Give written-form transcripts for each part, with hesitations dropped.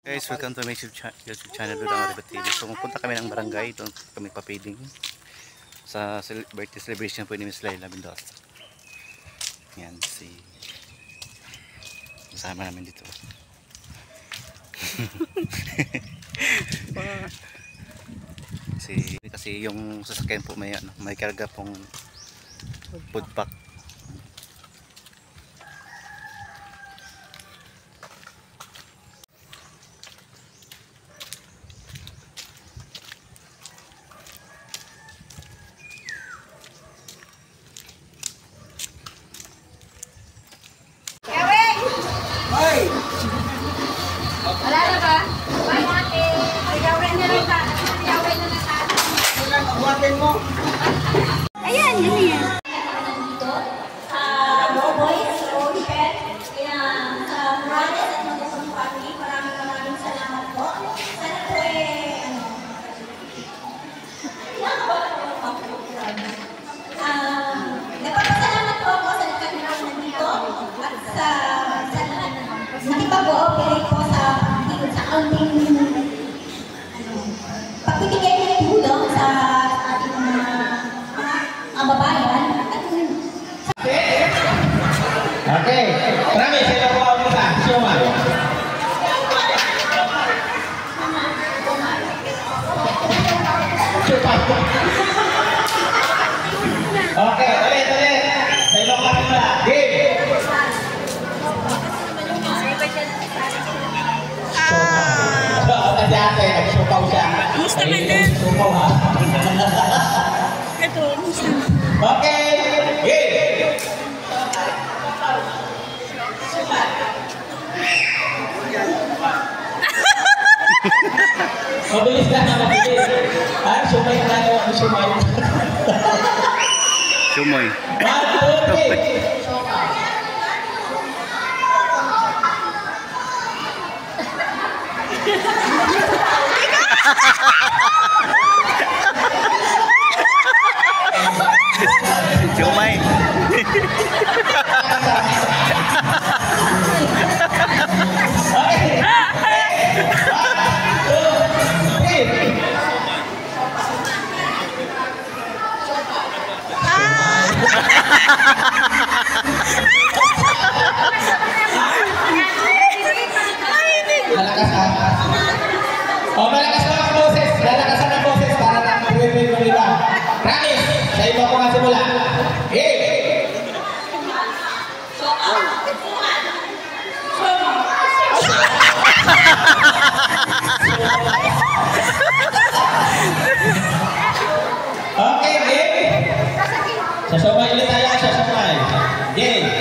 Guys, welcome to my YouTube channel doon ang Aribat TV. So, pupunta kami ng barangay. Doon kami papiling sa birthday celebration po ni Miss Laila Mendoza. Yan, kasama namin dito. Kasi yung sasakyan po may karga pong food pack. Wala na ba? Ayawin na lang ka. Ayawin na lang ka. Buhatin mo. Ayan, yun yan. Dito, sa Boys, Ocean, sa Morales at Magosong Family, maraming salamat po. Sana po nagpapasalamat po ako sa nagkakilala nandito at sa nakipag-ooperate po sa aming pagbibigay ng tulong sa ating mga kababayan. Okay. Marami, sila po ako nila. Siomay. Okay, ulit. Sa ilong kami nila. Game. Kasi ate, nagsupaw siya. Musta man din? Nagsupaw ha. Ito, musta. Okay. Game. Mabilis ka na, mabilis. Ay, sumay na lang ako, sumay. Sumoy. 1, 2, 3. Sumay. Malakas ha? O, malakas na ang boses. Lalakasan ang boses para na mag-win-win mo iba. Promise, sa iba ko nga simula. Okay, game. Sasabay ulit tayo, sasabay. Game.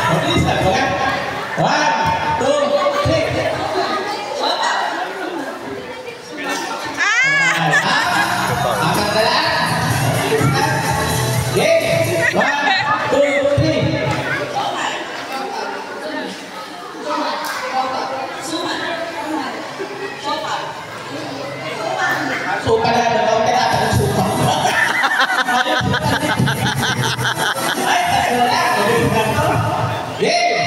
Mabilis lang, wala? 1, 2, 3. Apat na lang. Game. 1, 2, 3. Supa na lang, huwag ka natin ng supa. Ay, tatlo lang. Game!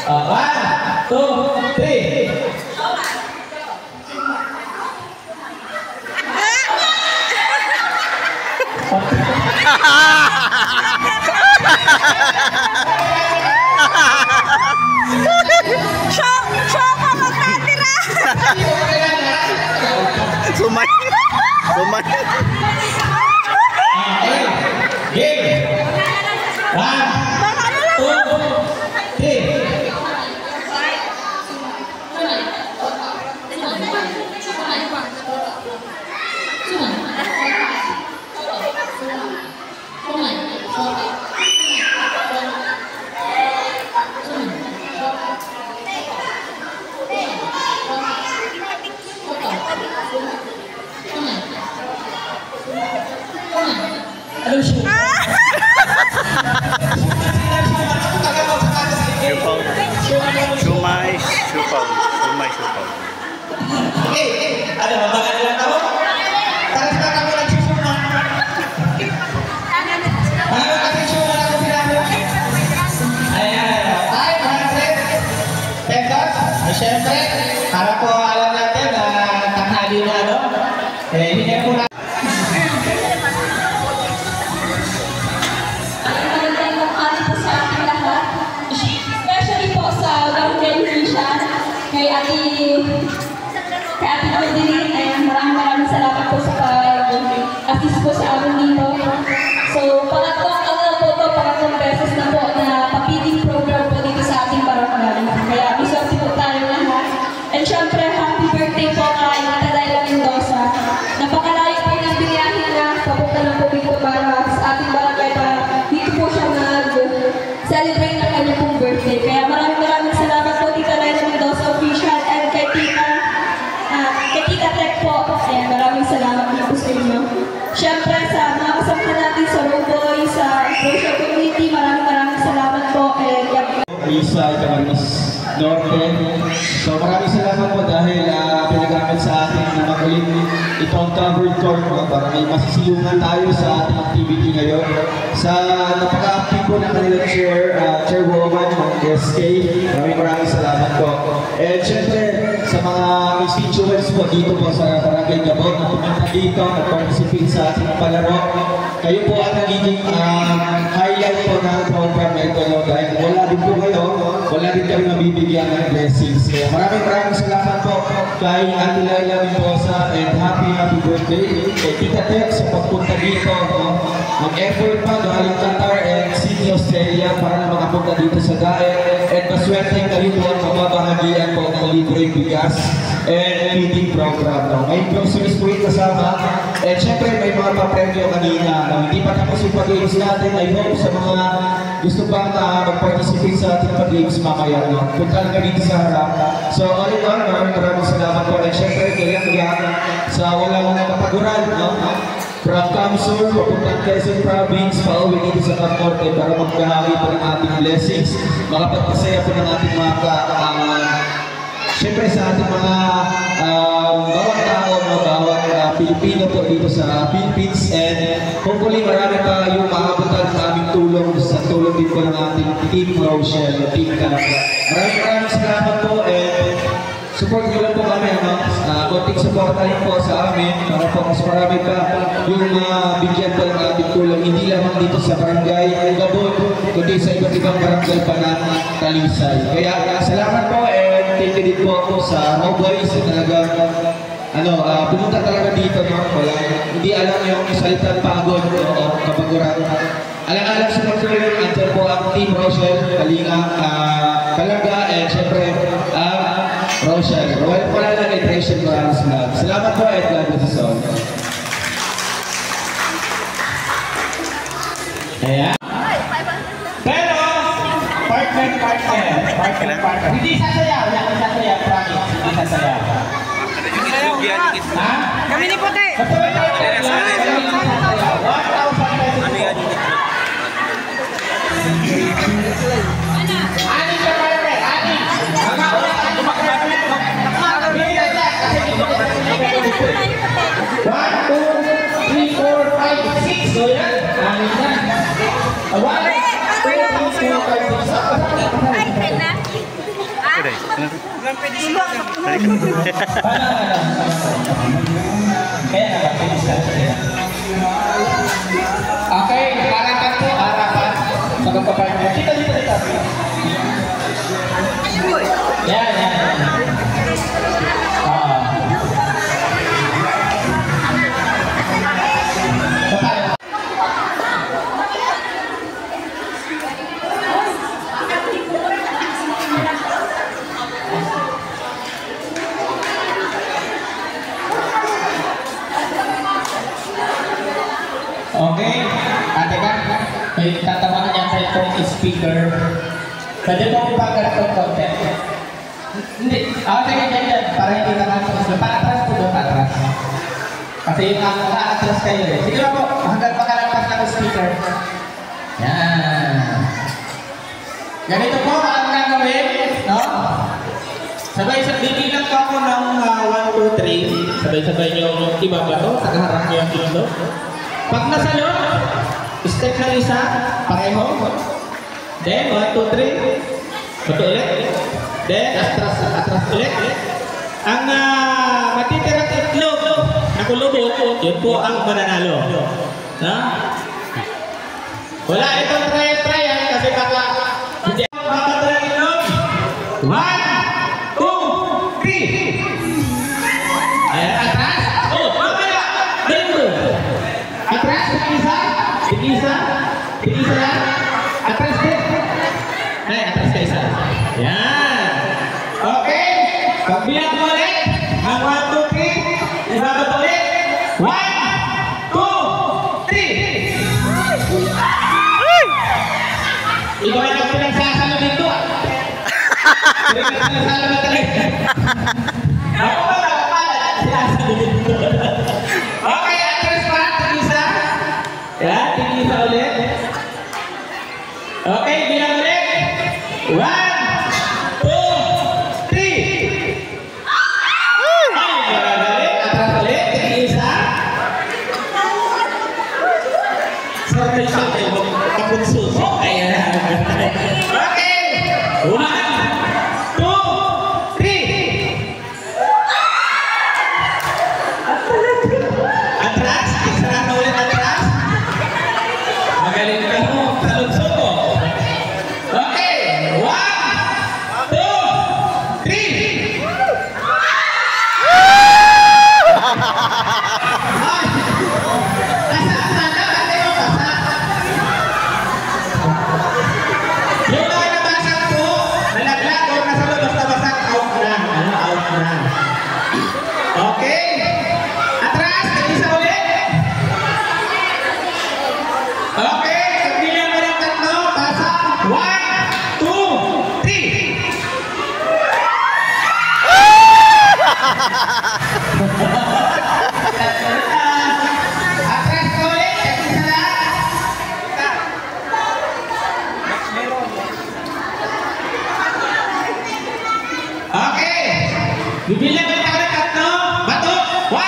One, two, three. Sumay. Game. 1, 2, 3. Ano siya? syempre, para po alam natin na tanghali na ano, hinay po natin. Magandang araw po sa ating lahat. Especially po sa Barangay Mission, kay Ate Madeline, ayan, maraming salamat po sa pag-assist po sa amin dito. So, pangatlong beses na po na pa-feeding program po dito sa ating barangay. Kaya isang po tayo lahat. And syempre, happy birthday po kay Tita Laila Mendoza. Napakalayo po ng biniyahin na papunta lang po dito para sa ating barangay para dito po siya mag-celebrate ng kanyang pong birthday. Kaya maraming salamat po Tita Laila Mendoza official and kay Tita Tek po. Ayan, maraming salamat dito sa inyo. Syempre sa mga kasama natin sa Roboy, sa social community, maraming salamat po. Isa, Camarines Norte. So maraming salamat po dahil pinagamit sa atin na magulit itong covered court para may masisilungan tayo sa ating activity ngayon. Sa napaka-active po ng kanilang chairwoman ng SK, maraming salamat po. And syempre sa mga constituents po dito po sa Barangay Gabon na pumunta dito, nag-participate sa ating palaro. Kayo po ang nagiging highlight po ng program na ito dahil wala din po kayo, wala din kami mabibigyan ng blessings. Kaya maraming salamat po kay Ate Laila Mendoza and happy birthday kay Tita Tek sa pagpunta dito. Mag-effort pa galing Qatar and Sydney, Australia para na makapunta dito sa DAE and maswerte kayo po ang mababahagian po ng libreng bigas and feeding program. May groceries po yung kasama and syempre may mga papremyo kanina. Hindi pa tapos yung pag-games natin. I hope sa mga gusto pa na mag-participate sa ating pag-games mamaya. Punta lang dito sa harap. So all in all, maraming salamat po. And syempre, kailangan sa walang kapaguran. From Kamsur, papuntang Quezon Province, pauwi dito sa Norte para magbahagi po ng ating blessings. Makapagpasaya po ng ating mga syempre sa ating mga bawat tao, bawat Pilipino po dito sa Philippines and hopefully marami pa yung makabutan sa aming tulong sa tulong din po ng ating Team Rochelle, Team Calabria. Maraming salamat po and support nyo lang po kami, konting support rin po sa amin para po mas marami pa yung bigyan po ng ating tulong hindi lamang dito sa Barangay Gabon kundi sa iba't ibang barangay pa ng Talisay. Kaya salamat po and thank you din po ako sa Roboy sa talagang pumunta talaga dito, hindi alam yung salitang pagod o kapaguran. Alang-alang sa pagtulong, andyan po ang Team Rochelle, Kalaga, and syempre Rochelle. Wala lang iteration ko ang vlog. Salamat po at God bless us all. Ayan. Pero, partner. Hindi sasayaw. Promise. Hindi sasayaw. Ha? Kami ni Puti. Okay, harapan po, harapan. Magpapapain. Dito. Yan. Okay, teka, may tatamaan yata itong speaker. Pwede mo ipagal itong content. Hindi, sige, dyan, para hindi naman ito. Patras po doon, patras. Kasi yung nakatras kayo eh. Sige na po, hanggang makalampas ng speaker. Yan. Ganito po, ang gagawin, no? Sabay-sabay lang po ako ng 1, 2, 3. Sabay-sabay nyo ibabato, nakaharap nyo yung dito. Pag nasa loob, step ng isa, pareho. Then, 1, 2, 3. Bato ulit. Then, atras ulit. Ang matitirang itlog na kulubot, yun po ang mananalo. Ha? Wala itong trial kasi baka hindi ako makatirang itlog. 1, 2, 3. Ayan, atras. Oh, mamaya. Dito. Atras, tig-isa lang. Atras din. Ay, atras ka isa. Yan. Okay. Pagbilang mo ulit. Ang 1, 2, 3. Ibabat ulit. 1, 2, 3. Ikaw ay nagpinagsasalo dito. Pinagsasalo na talaga. Ako ba nakapala? Sinasalo dito. Okay, atras pa. Tig-isa. Yan, tig-isa ulit. Okay, bilang ulit. 1, 2, 3. Ay, magagalit. Atras ulit. Tig-isa. Sarap siya kayo magpapunsuso. Ayan. Okay. 1, 2, 3. Atras. Isa na ulit atras. Magaling ka mo. Talunso mo. Okay. 1, 2, 3. Yung mga nabasag po, nalaglag o nasa loob, basta basag, out na. Out na. Okay. Atras, isa ulit. Okay, pagbilang mo ng tatlo, basa. 1, 2, 3. Atras ko ulit, isa lang. Okay. Bibilang mo tayo ng tatlo. Bato. 1,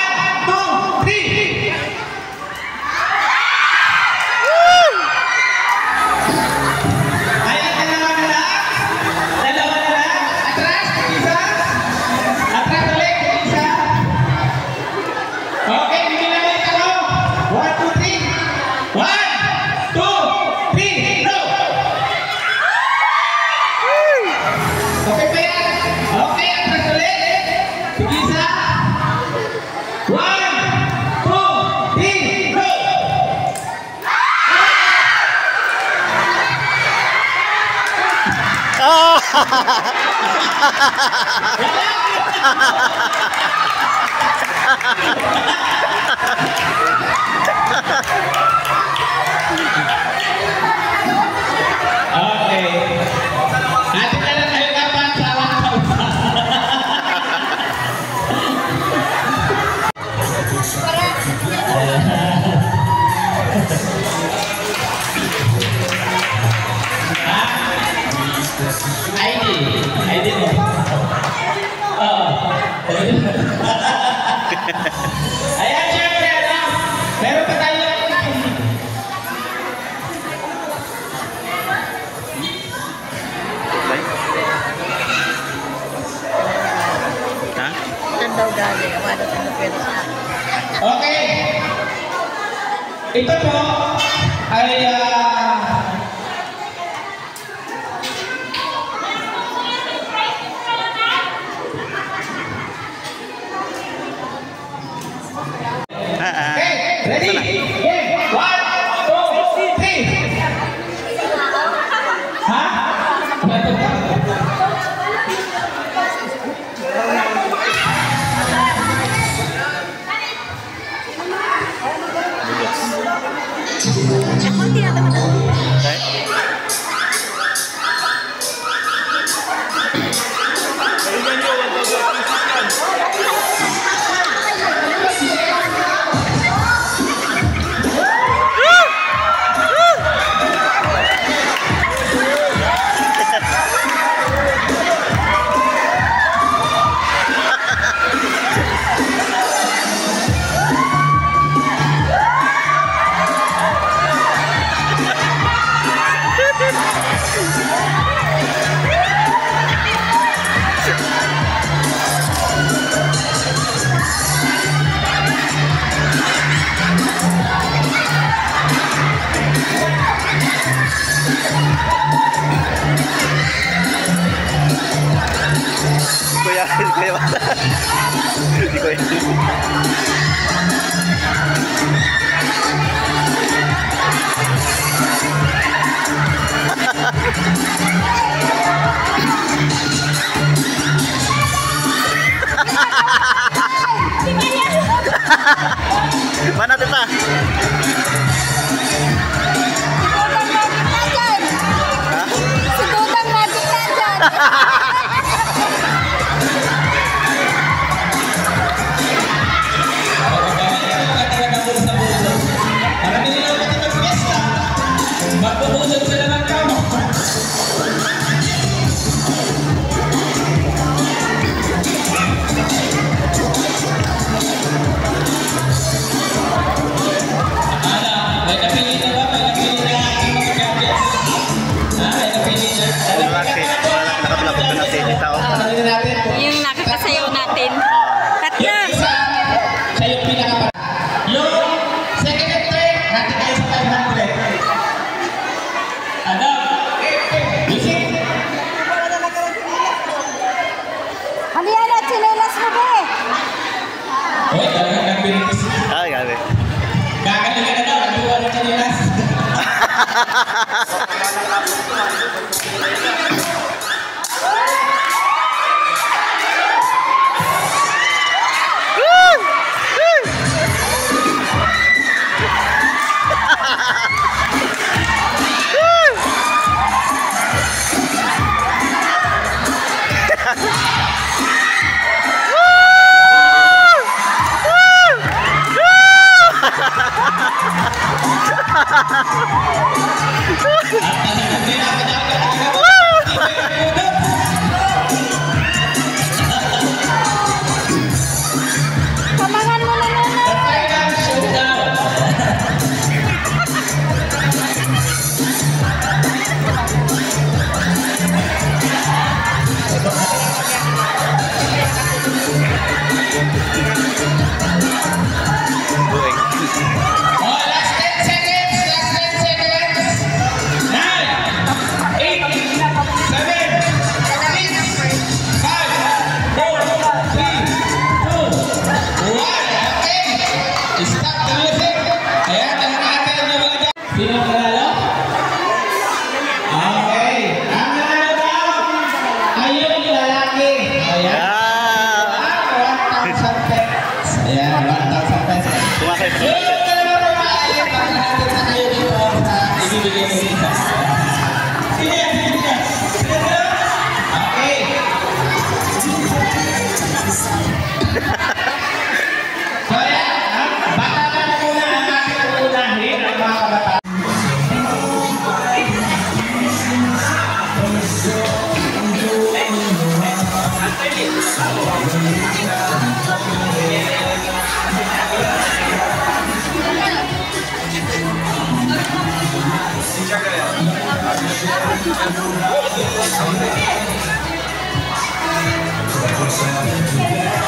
2, 3. Ayan, dalawa na lang. Atras, isa. Atras ulit, isa. Okay, bibilang mo tayo. 1, 2, 3. 1, 2, 3. Go! Okay ba yan? Okay, atras ulit. Tig-isa. 1, 2, 3, go! Okay. Atin na lang kayo kapan sa awang kausa. ID mo. Ayan, syempre, meron pa tayo. Ha? Saan daw galing? Wala tayo pwede sa akin. Okay. Ito po ay okay, ready? Yeah. 1, 2, 3. Ha? Kuya, kuya ba? Hindi ko yun. Mana tita? Tutang magic na dyan. Magpupunod sila ng kamo. May napili na ba? May napili na aking mga gadgets? May napili na. Nakablabog na natin yung tao. Napili natin. Yung nakakasayaw natin. Tatlo. Yung isa, siya yung pinakapat. Yung second and third, natin kayo sa 500. Ano? Music. Halina, chinelas mo ba eh? Uy, talagang nag-binitis. Ah, gabi. Gagalingan na daw, nagduwa ng chinilas. Kamangan mo na naman. The final showdown. Buhay. Oh, last 10 seconds. Last 10 seconds. 9, 8, 7, 6, 5, 4, 3, 2, 1. Okay. Stop the music. Ayan, natin yung mga dyan. Sino ang nanalo? Okay. Ang nanalo daw ay yung lalaki. Ayan. Ah! 1,000 pesos. Ayan, 1,000 pesos. Tumakay pa. Yung nanalo ay yung pagkahatid sa kayo dito sa ibibigay mo dito. Sino yan? Sino yan? Sino yan? Okay. So ayan, bata na muna ang ating unahin, ang mga kabataan.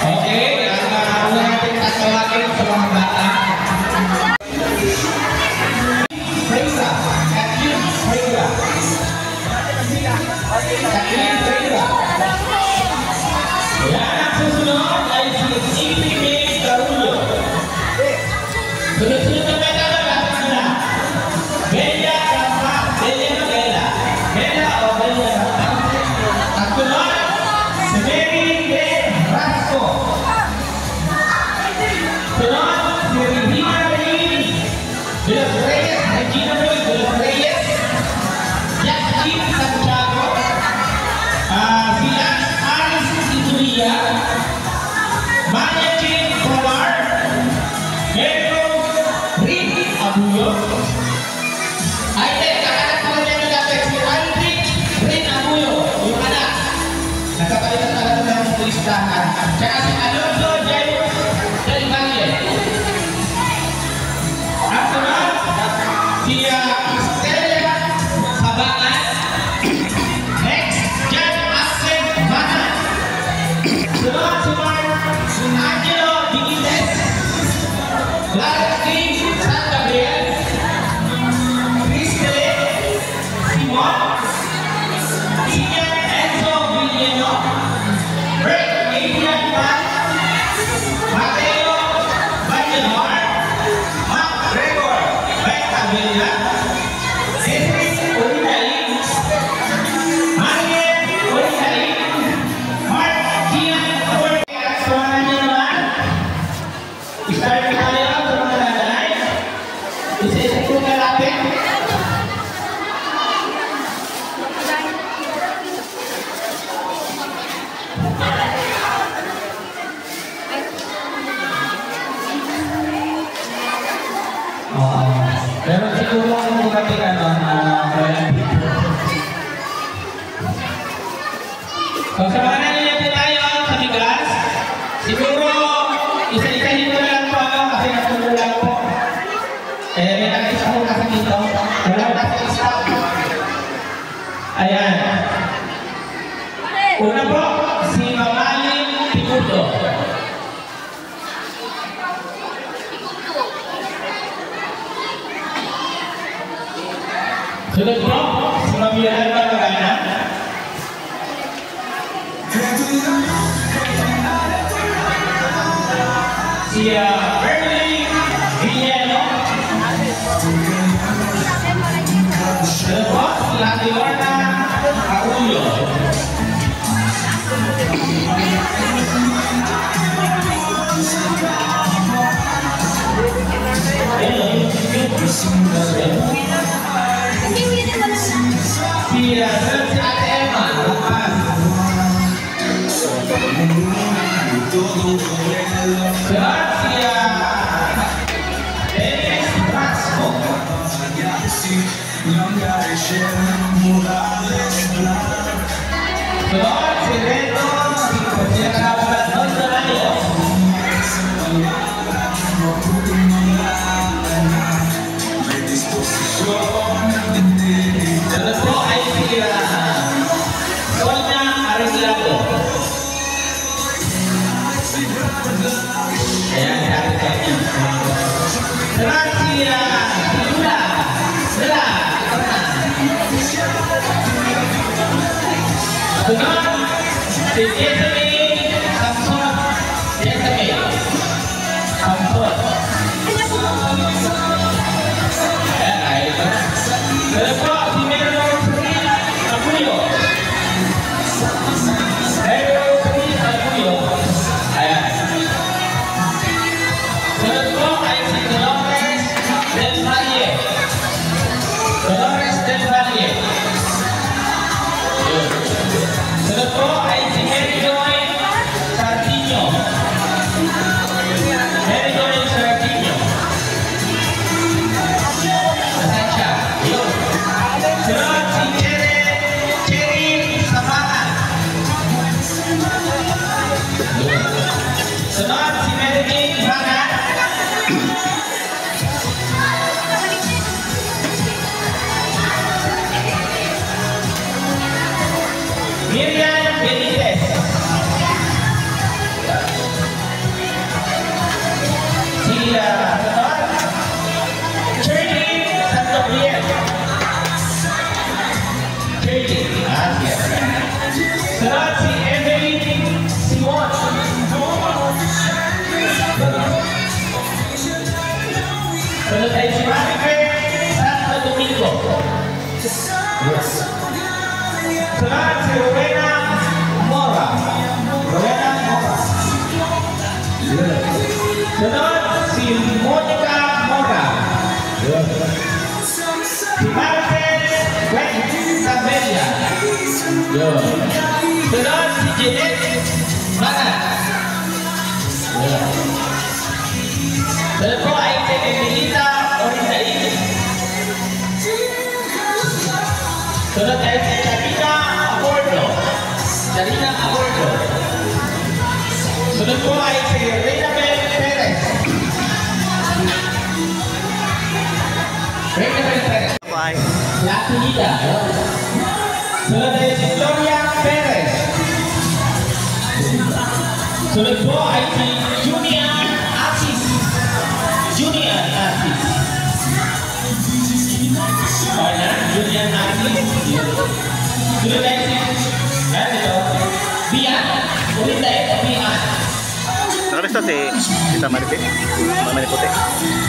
Okay, ang una natin tatawagin sa mga bata. Freira, Kathleen Freira. Kathleen Freira. Yan ang susunod ay si Ipimig Carullo. Sunod-sunod na peta na lahat sila. Bella Gamma, Bella na Bella. Bella o Bella. Ang sunod, si Mary Ben Rasco. Sunod, Ayan. Una po, si Mamaling Tigudo. Sunod po, si Mamilan Magana. Si Bernie Villeno. Sunod po, si Ate Lorna Arullo. Si Ate Emma. Sunod po ay si Reina Bel Perez. Reina Bel Perez. Bye. Lati Nita. Sunod ay si Gloria Perez. Sunod po ay si Junior Asis. Junior Asis. Okay na? Junior Asis. Sunod ay si Bian. Ulit na ito, Bian. Nakalista si Tita Maripe. Mamani puti.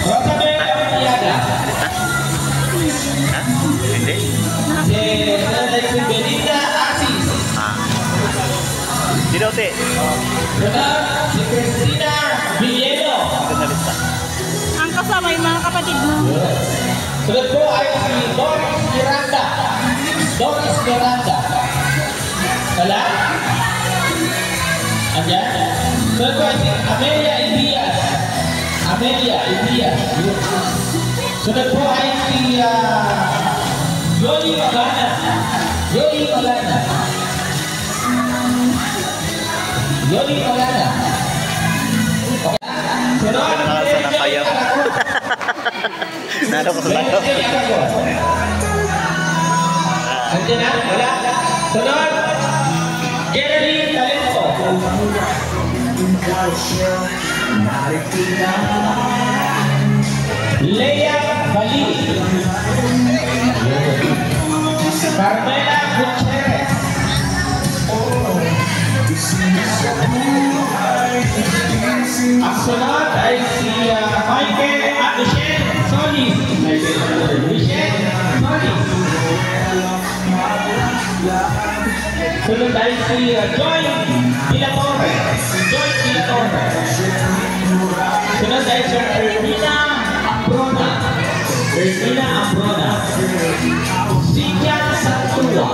Rosabel Piaga. Ha? Hindi? Si Belinda Asis. Ah. Hindi daw, te. Si Cristina Villeno. Hindi na lista. Ang kasama yung mga kapatid mo. Sunod po ay si Doris Miranda. Doris Miranda. Wala? Andiyan? Sunod po ay si Amelia Ibias. Amelia Ibias. Sunod po ay si Yoli Magana. Yoli Magana. Yoli Magana. Sunod Nakal sa nakayam. Nalo ko sa lato. Nandiyan na? Wala? Sunod! Geraldine Talento. Leia Bali. Carmela Gutierrez. Ang sunod ay si Michael at Michelle Solis. Michelle Solis. Sunod ay si Joy Villatorre. Joy Villatorre. Sunod ay si Ermina Ambrona. Ermina Ambrona. Cynthia Santua.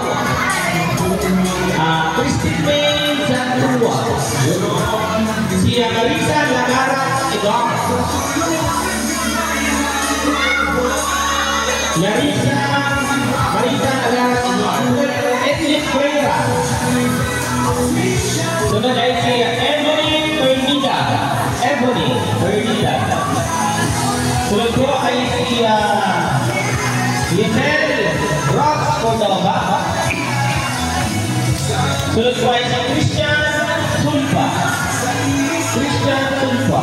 Christine May Santua. Si Marisa Lagara Edong. Marisa Lagara Edong. Edwin Pereira. Sunod ay si Ebony Fernida. Ebony Fernida. Sunod ko ay si Lisel Ross Cordova. Sunod ko ay si Christian Tulpa. Christian Tulpa.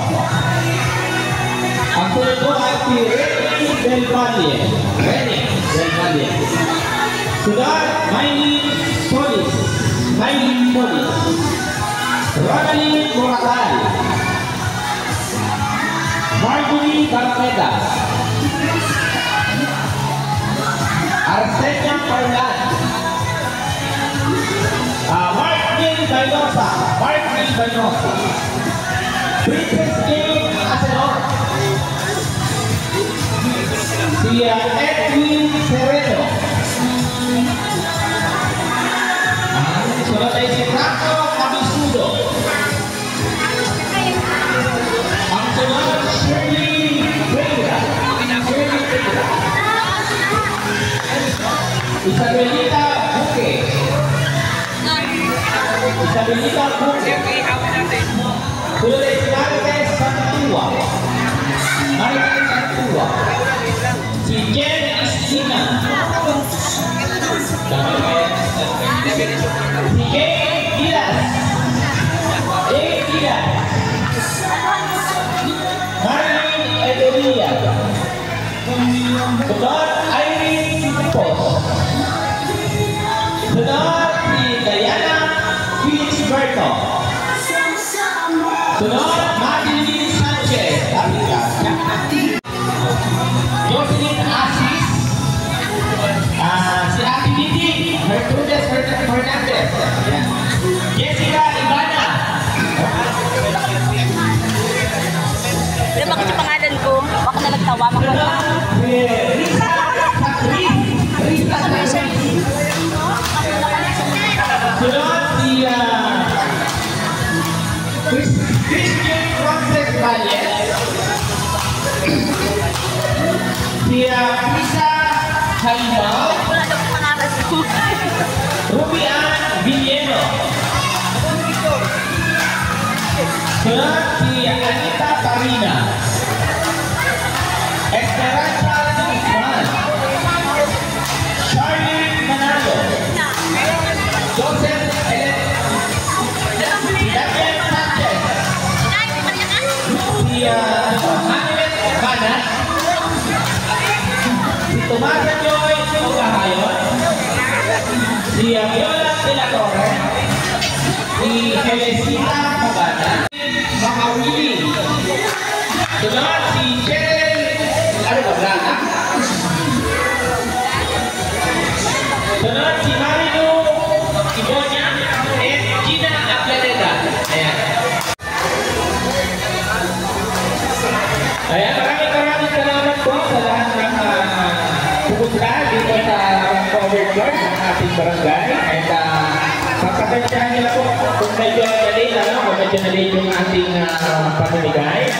Ang sunod ko ay si Rene Del Valle. Rene Del Valle. Sunod, Maylin Solis. Maylin Solis. Ronaline Moratal. Marjorie Barmeda. Arsenia Parlan. Martin Bainosa. Martin Bainosa. Princess Jane Asenor. Si Edwin Sereno. Sunod ay si Franco Cabisudo. Ang sunod, Shirley Pereira. Shirley Pereira. Isabelita Buque. Isabelita Buque. Sunod ay si Marites Santua. Marites Santua. Si Jen Estina. Si Jane Diaz. Jane Diaz. Marilyn Edelia. Sunod, Irene Pipos. Sunod, si Diana Fitzberto. Sunod, Madeline Sanchez. Jocelyn Asis. Si Ate Didi Mercedes Fernandez. Jessica Ibana. Bakit yung pangalan ko? Baka na nagtawa mo. Risa Sakri. Risa Sakri. Sunod si Christian Frances Valle. Si Risa Halima. Wala daw yung pangalan ko. Rubian Villeno. Sunod si Anita Parina. Esperanza Guzman. Charlie Manalo. Joseph Daniel Sanchez. Si Hamlet Bana. Si Tomasa Joy Ogahayon. Si Viola de la Torre. Si Felicita Magana. Mga Willie. Sunod si Cheryl. Ano ba, Brana? Sunod si Marino Ibonia and Gina Aplaneda. Ayan. Ayan, maraming salamat po sa lahat ng pupunta dito sa covered court ng ating barangay. At papasensyahan nila po kung medyo na-delay yung ating pamimigay.